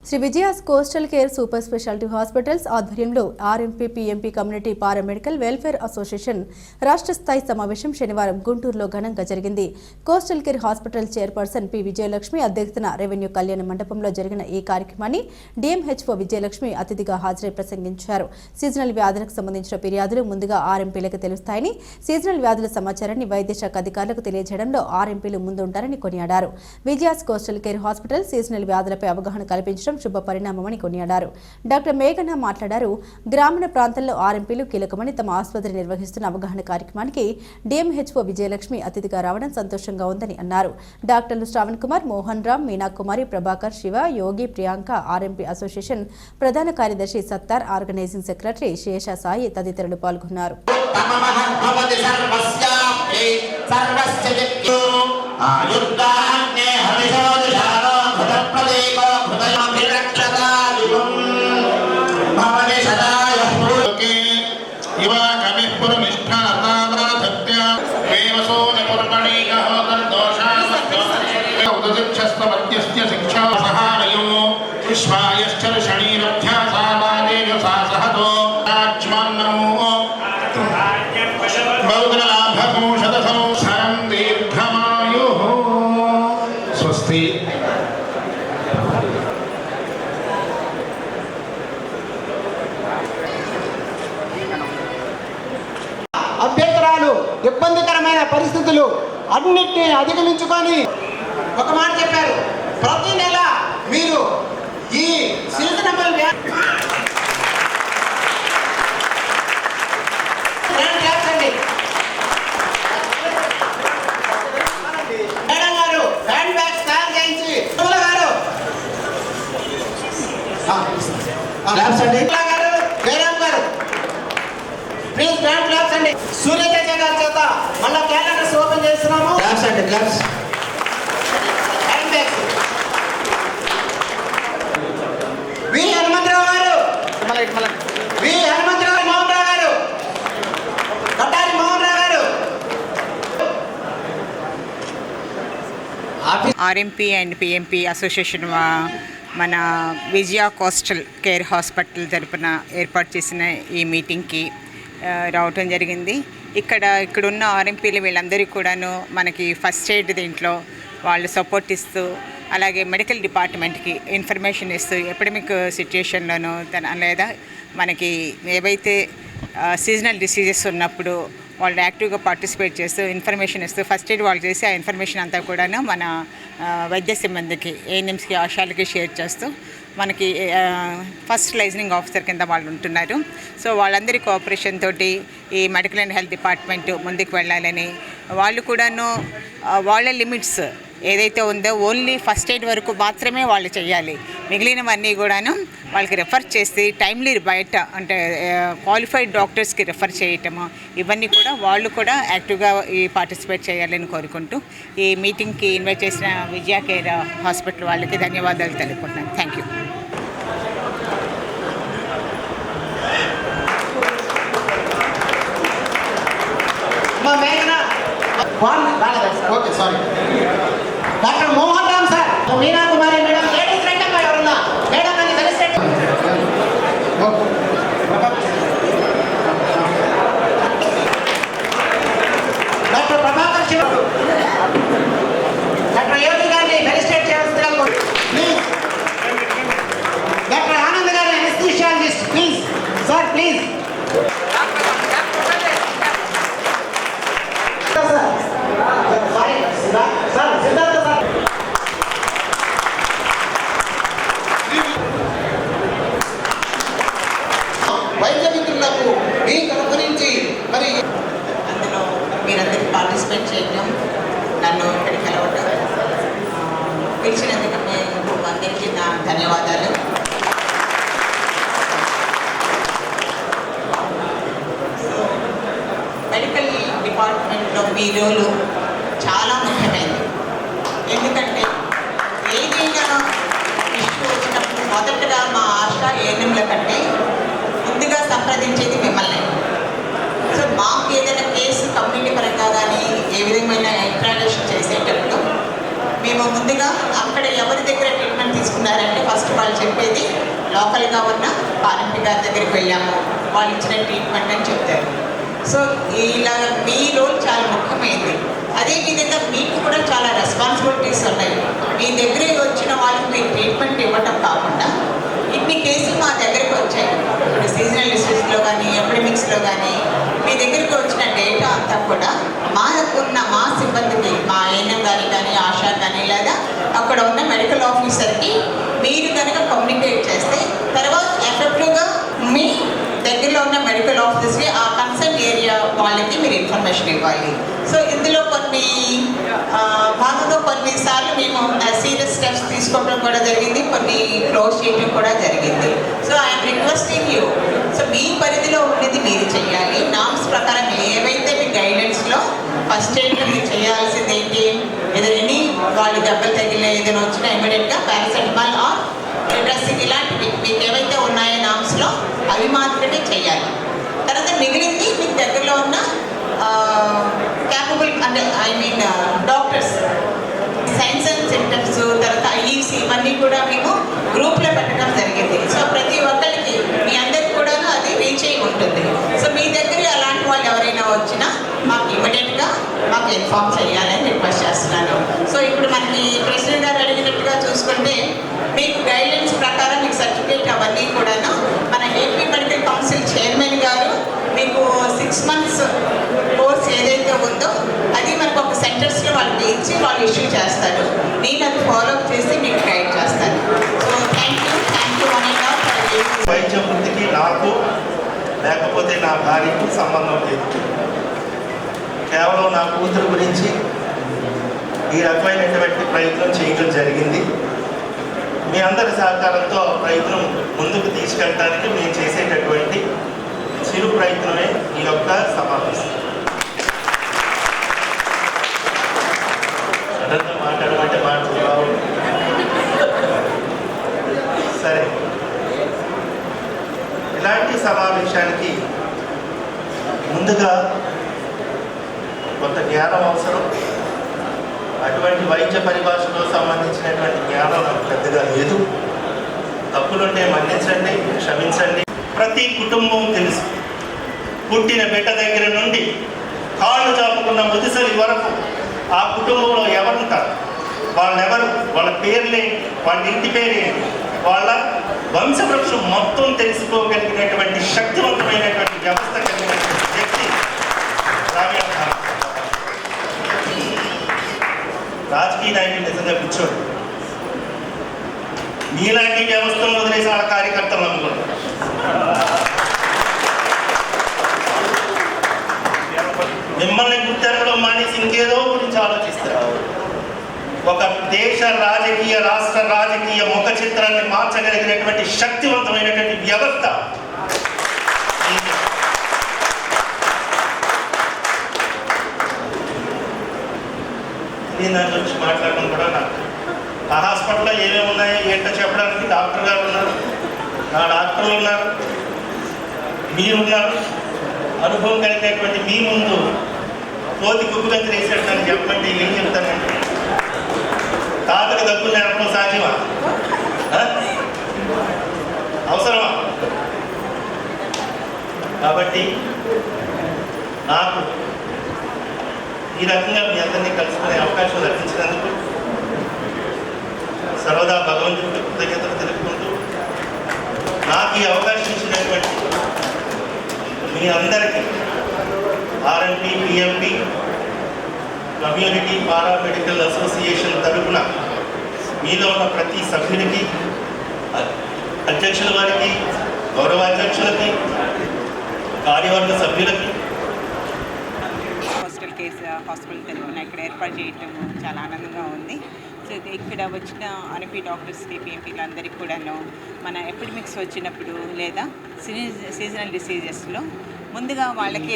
Shri Vijayas coastal care super speciality hospitals ఆధ్వర్యంలో RMP PMP community paramedical welfare association రాష్ట్ర స్థాయి సమావేశం శనివారం గుంటూరులో ఘనంగా జరిగింది. Coastal care hospital chairperson P Vijayalakshmi అధ్యక్షతన రెవెన్యూ కళ్యాణ మండపంలో జరిగిన ఈ కార్యక్రమాన్ని డిఎంహెచ్ఓ విజయలక్ష్మి అతిథిగా హాజరై ప్రసంగించారు. సీజనల్ వ్యాధులకు సంబంధించిన ఫిర్యాదులు ముందుగా ఆర్ఎంపీలకు తెలుస్తాయని, సీజనల్ వ్యాధుల సమాచారాన్ని వైద్య శాఖ అధికారులకు తెలియజేయడంలో ఆర్ఎంపీలు ముందుంటారని కొనియాడారు. Vijayas coastal care hospital seasonal వ్యాధులపై అవగాహన కల్పించడం శుభ పరిణామమని కొనియాడారు. డాక్టర్ మేఘన మాట్లాడారు. గ్రామీణ ప్రాంతాల్లో ఆర్ఎంపీలు కీలకమని, తమ ఆసుపత్రి నిర్వహిస్తున్న అవగాహన కార్యక్రమానికి డిఎంహెచ్ఓ విజయలక్ష్మి అతిథిగా రావడం సంతోషంగా ఉందని అన్నారు. డాక్టర్లు శ్రావణ్ కుమార్, మోహన్ రామ్, మీనాకుమారి, ప్రభాకర్, శివ, యోగి, ప్రియాంక, ఆర్ఎంపీ అసోసియేషన్ ప్రధాన కార్యదర్శి సత్తార్, ఆర్గనైజింగ్ సెక్రటరీ శేష సాయి తదితరులు పాల్గొన్నారు. అభ్యంతరాలు, ఇబ్బందికరమైన పరిస్థితులు అన్నిటినీ అధిగమించుకొని ఒక మాట చెప్పారు. ప్రతి నెల మీరు ఈ సీజనబుల్ మేడం గారు హ్యాండ్ బ్యాగ్స్ తయారు చేయించి గారు ప్లీజ్ బ్రాండ్ క్లాప్స్ అండి. సూర్యతేజ గారి చేత మళ్ళా క్యాలెండర్స్ ఓపెన్ చేస్తున్నాము. క్లాప్స్ అండి, క్లాప్స్. హ్యాండ్ బ్యాగ్స్ వి హనుమంతరావు గారు, వి హనుమంతరావు, మోహన్ రావు గారు, కట్టారి మోహన్ రావు గారు. ఆర్ఎంపీ అండ్ పిఎంపీ అసోసియేషన్ మన విజయ కోస్టల్ కేర్ హాస్పిటల్ తరపున ఏర్పాటు చేసిన ఈ మీటింగ్కి రావటం జరిగింది. ఇక్కడున్న ఆర్ఎంపీలు వీళ్ళందరికీ కూడాను మనకి ఫస్ట్ ఎయిడ్ దీంట్లో వాళ్ళు సపోర్ట్ ఇస్తూ, అలాగే మెడికల్ డిపార్ట్మెంట్కి ఇన్ఫర్మేషన్ ఇస్తూ, ఎపిడమిక్ సిచ్యుయేషన్లోనూ లేదా మనకి ఏవైతే సీజనల్ డిసీజెస్ ఉన్నప్పుడు వాళ్ళు యాక్టివ్గా పార్టిసిపేట్ చేస్తూ ఇన్ఫర్మేషన్ ఇస్తూ ఫస్ట్ ఎయిడ్ వాళ్ళు చేసి ఆ ఇన్ఫర్మేషన్ అంతా కూడాను మన వైద్య సిబ్బందికి, ఏఎన్ఎంస్కి, ఆశాలకి షేర్ చేస్తూ మనకి ఫస్ట్ లైజనింగ్ ఆఫీసర్ కింద వాళ్ళు ఉంటున్నారు. సో వాళ్ళందరి కోఆపరేషన్ తోటి ఈ మెడికల్ అండ్ హెల్త్ డిపార్ట్మెంట్ ముందుకు వెళ్ళాలని, వాళ్ళు కూడాను వాళ్ళ లిమిట్స్ ఏదైతే ఉందో ఓన్లీ ఫస్ట్ ఎయిడ్ వరకు మాత్రమే వాళ్ళు చేయాలి. మిగిలినవన్నీ కూడాను వాళ్ళకి రెఫర్ చేసి టైమ్లీ బయట అంటే క్వాలిఫైడ్ డాక్టర్స్కి రెఫర్ చేయటము, ఇవన్నీ కూడా వాళ్ళు కూడా యాక్టివ్గా ఈ పార్టిసిపేట్ చేయాలని కోరుకుంటూ ఈ మీటింగ్కి ఇన్వైట్ చేసిన విజయ కేర్ హాస్పిటల్ వాళ్ళకి ధన్యవాదాలు తెలుపుకుంటున్నాను. Thank you. Okay, sorry. Doctor Mohan Ram sir, Meena Kumari madam, ladies రండి అమ్మా, ఎవరున్నా మేడం అని కలిసి డాక్టర్ ప్రభాకర్ శివ, డాక్టర్ యోగి గారిని ఫెలిసిటేట్ చేయాల్సిందిగా ప్లీజ్. డాక్టర్ ఆనంద్ గారి అనెస్థీషియాలజిస్ట్ ప్లీజ్ సార్, ప్లీజ్. వైద్య మిత్రులకు మీ తరఫు నుంచి మరి అందులో మీరందరూ పార్టిసిపేట్ చేయడం, నన్ను ఇక్కడికి కలవడం, పిలిచినందుకు మీకు అందరికీ నా ధన్యవాదాలు. మెడికల్ డిపార్ట్మెంట్లో మీ రోలు చాలా ముఖ్యమైనది. ఎందుకంటే ఏదైనా ఇష్యూ వచ్చినప్పుడు మొదటగా మా ఆశా ఏఎన్ఎంల కంటే ముందుగా సంప్రదించేది మిమ్మల్ని. సో మాకు ఏదైనా కేసు కమ్యూనిటీ పరంగా కానీ ఏ విధమైన ఇంట్రాడక్షన్ చేసేటప్పుడు మేము ముందుగా అక్కడ ఎవరి దగ్గర ట్రీట్మెంట్ తీసుకున్నారంటే ఫస్ట్ వాళ్ళు చెప్పేది లోకల్గా ఉన్న ఆర్ఎంపీ గారి దగ్గరికి వెళ్ళాము, వాళ్ళు ఇచ్చిన ట్రీట్మెంట్ అని చెప్తారు. సో ఇలా మీ రోల్ చాలా ముఖ్యమైనది. అదేవిధంగా మీకు కూడా చాలా రెస్పాన్సిబిలిటీస్ ఉన్నాయి. మీ దగ్గరే వచ్చిన వాళ్ళకి మీరు ట్రీట్మెంట్ ఇవ్వటం కాకుండా ఇన్ని కేసులు మా దగ్గరికి వచ్చాయి. ఇప్పుడు సీజనల్ డిసీజ్లో కానీ ఎపిడమిక్స్లో కానీ మీ దగ్గరికి వచ్చిన డేటా అంతా కూడా మా సిబ్బందికి, మా ఏఎన్ఎం గారికి కానీ, ఆశా కానీ, లేదా అక్కడ ఉన్న మెడికల్ ఆఫీసర్కి మీరు కనుక కమ్యూనికేట్ చేస్తే తర్వాత ఎఫెక్టివ్గా మీ దగ్గరలో ఉన్న మెడికల్ ఆఫీసర్స్కి ఆ కన్సర్న్ ఏరియా వాళ్ళకి మీరు ఇన్ఫర్మేషన్ ఇవ్వాలి. సో ఇందులో కొన్ని భాగంగా కొన్నిసార్లు మేము సీరియస్ స్టెప్స్ తీసుకోవడం కూడా జరిగింది, కొన్ని క్లోజ్ చేయడం కూడా జరిగింది. So I'm requesting you, so మీ పరిధిలో ఉండేది మీరు చేయాలి. నామ్స్ ప్రకారం ఏవైతే మీ గైడెన్స్లో ఫస్ట్ ఎయిడ్లో మీరు చేయాల్సింది ఏంటి, ఏదైనా వాళ్ళు దెబ్బలు తగిలిన ఏదైనా వచ్చినా ఇమీడియట్గా పారాసెటమాల్ ఆర్ డ్రెస్సింగ్ ఇలాంటివి మీకు ఏవైతే ఉన్నాయో నామ్స్లో అవి మాత్రమే చేయాలి. తర్వాత మిగిలింది మీకు దగ్గరలో ఉన్న క్యాపబుల్ అంటే డాక్టర్స్ సైన్స్ అండ్ సిమ్టమ్స్, తర్వాత ఐఈసీ ఇవన్నీ కూడా మేము గ్రూప్లో పెట్టడం జరిగింది. సో ప్రతి ఒక్కరికి మీ అందరికి కూడా అది రీచ్ అయి ఉంటుంది. సో మీ దగ్గర అలాంటి వాళ్ళు ఎవరైనా వచ్చినా మాకు ఇమీడియట్గా మాకు ఇన్ఫార్మ్ చేయాలని రిక్వెస్ట్ చేస్తున్నాను. సో ఇప్పుడు మనకి ప్రెసిడెంట్ గారు అడిగినట్టుగా చూసుకుంటే మీకు గైడ్లైన్స్ ప్రకారం మీకు సర్టిఫికేట్ అవన్నీ కూడాను మన ఏపీ మెడికల్ కౌన్సిల్ చైర్మన్ గారు మీకు 6 months కోర్స్ ఏదైతే ఉందో అది మనకు ఒక సెంటర్స్లో వాళ్ళకి ఇచ్చి వాళ్ళు ఇష్యూ చేస్తారు. నేను అది ఫాలోఅప్ చేసి మీకు గైడ్ చేస్తాను. సో థ్యాంక్ యూ వైద్య వృత్తికి నాకు లేకపోతే నా భార్యకు సంబంధం లేదు. కేవలం నా కూతురు గురించి ఈ రకమైనటువంటి ప్రయత్నం చేయడం జరిగింది. మీ అందరి సహకారంతో ప్రయత్నం ముందుకు తీసుకెళ్ళడానికి మేము చేసేటటువంటి చిరు ప్రయత్నమే ఈ యొక్క సమావేశం. సడన్గా మాట్లాడమంటే మాటలు రావు. సరే, ఇలాంటి సమావేశానికి ముందుగా కొంత జ్ఞానం అవసరం. అటువంటి వైద్య పరిభాషలో సంబంధించినటువంటి జ్ఞానం నాకు పెద్దగా లేదు. తప్పులుంటే మన్నించండి, క్షమించండి. ప్రతి కుటుంబం తెలుసు. పుట్టిన బిడ్డ దగ్గర నుండి కాళ్ళు చాపుకున్న ముదిసలి వరకు ఆ కుటుంబంలో ఎవరుంటారు, వాళ్ళెవరు, వాళ్ళ పేర్లేంటి, వాళ్ళ ఇంటి పేరేంటి, వాళ్ళ వంశవృక్షం మొత్తం తెలుసుకోగలిగినటువంటి శక్తివంతమైనటువంటి వ్యవస్థ కలిగినటువంటి వ్యక్తి గ్రామీణ భారత. రాజకీయ నాయకులు నిజంగా కూర్చోడు. మీలాంటి వ్యవస్థను వదిలేసి వాళ్ళ కార్యకర్తలు నమ్ముకోండి. మిమ్మల్ని గుర్తెరగడం మానేసి ఇంకేదో గురించి ఆలోచిస్తారు. ఒక దేశ రాజకీయ, రాష్ట్ర రాజకీయ ముఖ చిత్రాన్ని మార్చగలిగినటువంటి శక్తివంతమైనటువంటి వ్యవస్థ నేను దాని గురించి మాట్లాడడం కూడా నాకు ఆ హాస్పిటల్లో ఏమేమి ఉన్నాయో ఏంటో చెప్పడానికి డాక్టర్ గారు ఉన్నారు, నా డాక్టర్లు ఉన్నారు, మీరున్నారు. అనుభవం కలిగినటువంటి మీ ముందు కోతి కుక్కుగంతులు వేసేటని చెప్పమంటే ఏం చెప్తానండి? తాతకు దగ్గు నేర్పడం సాధ్యమా? అవసరమా? కాబట్టి నాకు ఈ రకంగా మీ అందరినీ కలుసుకునే అవకాశం లభించినందుకు సర్వదా భగవంతుడికి కృతజ్ఞతలు తెలుపుకుంటూ నాకు ఈ అవకాశం ఇచ్చినటువంటి మీ అందరికీ RMP, PMP, community paramedical association తరఫున మీలో ఉన్న ప్రతి సభ్యుడికి, అధ్యక్షుల వారికి, గౌరవ అధ్యక్షులకి, కార్యవర్గ సభ్యులకి, హాస్పిటల్ తరఫున ఇక్కడ ఏర్పాటు చేయటం చాలా ఆనందంగా ఉంది. సో ఇక్కడ వచ్చిన ఆర్ఎంపీ డాక్టర్స్కి, పిఎంపీలు అందరికీ కూడాను మన ఎపిడమిక్స్ వచ్చినప్పుడు లేదా సీజనల్ డిసీజెస్లో ముందుగా వాళ్ళకి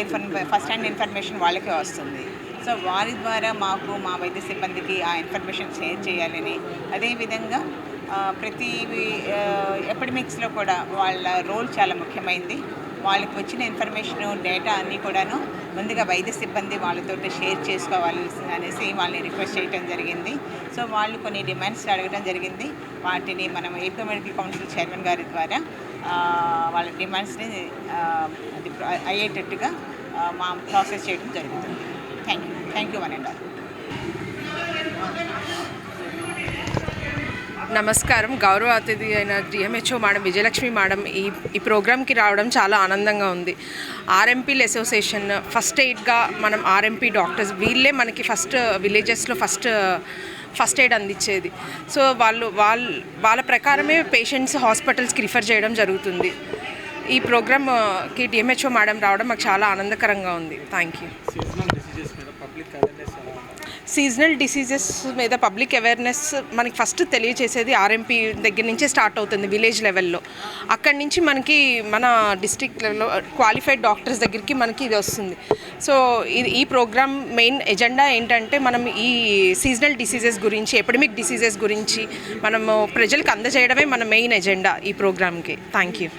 ఫస్ట్ హ్యాండ్ ఇన్ఫర్మేషన్ వాళ్ళకే వస్తుంది. సో వారి ద్వారా మాకు, మా వైద్య సిబ్బందికి ఆ ఇన్ఫర్మేషన్ షేర్ చేయాలని, అదేవిధంగా ప్రతి ఎపిడమిక్స్లో కూడా వాళ్ళ రోల్ చాలా ముఖ్యమైనది. వాళ్ళకి వచ్చిన ఇన్ఫర్మేషను డేటా అన్నీ కూడాను ముందుగా వైద్య సిబ్బంది వాళ్ళతో షేర్ చేసుకోవాలి అనేసి వాళ్ళని రిక్వెస్ట్ చేయడం జరిగింది. సో వాళ్ళు కొన్ని డిమాండ్స్ అడగడం జరిగింది. వాటిని మనం ఏపీ మెడికల్ కౌన్సిల్ చైర్మన్ గారి ద్వారా వాళ్ళ డిమాండ్స్ని అది అయ్యేటట్టుగా మా ప్రాసెస్ చేయడం జరుగుతుంది. Thank you one and all. నమస్కారం. గౌరవ అతిథి అయిన డిఎంహెచ్ఓ మేడం విజయలక్ష్మి మేడం ఈ ప్రోగ్రామ్కి రావడం చాలా ఆనందంగా ఉంది. ఆర్ఎంపీల అసోసియేషన్ ఫస్ట్ ఎయిడ్గా మనం ఆర్ఎంపీ డాక్టర్స్ వీళ్ళే మనకి విలేజెస్లో ఫస్ట్ ఎయిడ్ అందించేది. సో వాళ్ళ ప్రకారమే పేషెంట్స్ హాస్పిటల్స్కి రిఫర్ చేయడం జరుగుతుంది. ఈ ప్రోగ్రామ్కి డిఎంహెచ్ఓ మేడం రావడం మాకు చాలా ఆనందకరంగా ఉంది. Thank you. సీజనల్ డిసీజెస్ మీద పబ్లిక్ అవేర్నెస్ మనకి ఫస్ట్ తెలియచేసేది ఆర్ఎంపీ దగ్గర నుంచే స్టార్ట్ అవుతుంది విలేజ్ లెవెల్లో. అక్కడి నుంచి మనకి మన డిస్ట్రిక్ట్ లెవెల్లో క్వాలిఫైడ్ డాక్టర్స్ దగ్గరికి మనకి ఇది వస్తుంది. సో ఈ ప్రోగ్రామ్ మెయిన్ ఎజెండా ఏంటంటే మనం ఈ సీజనల్ డిసీజెస్ గురించి, ఎపిడమిక్ డిసీజెస్ గురించి మనము ప్రజలకు అందజేయడమే మన మెయిన్ ఎజెండా ఈ ప్రోగ్రామ్కి. Thank you.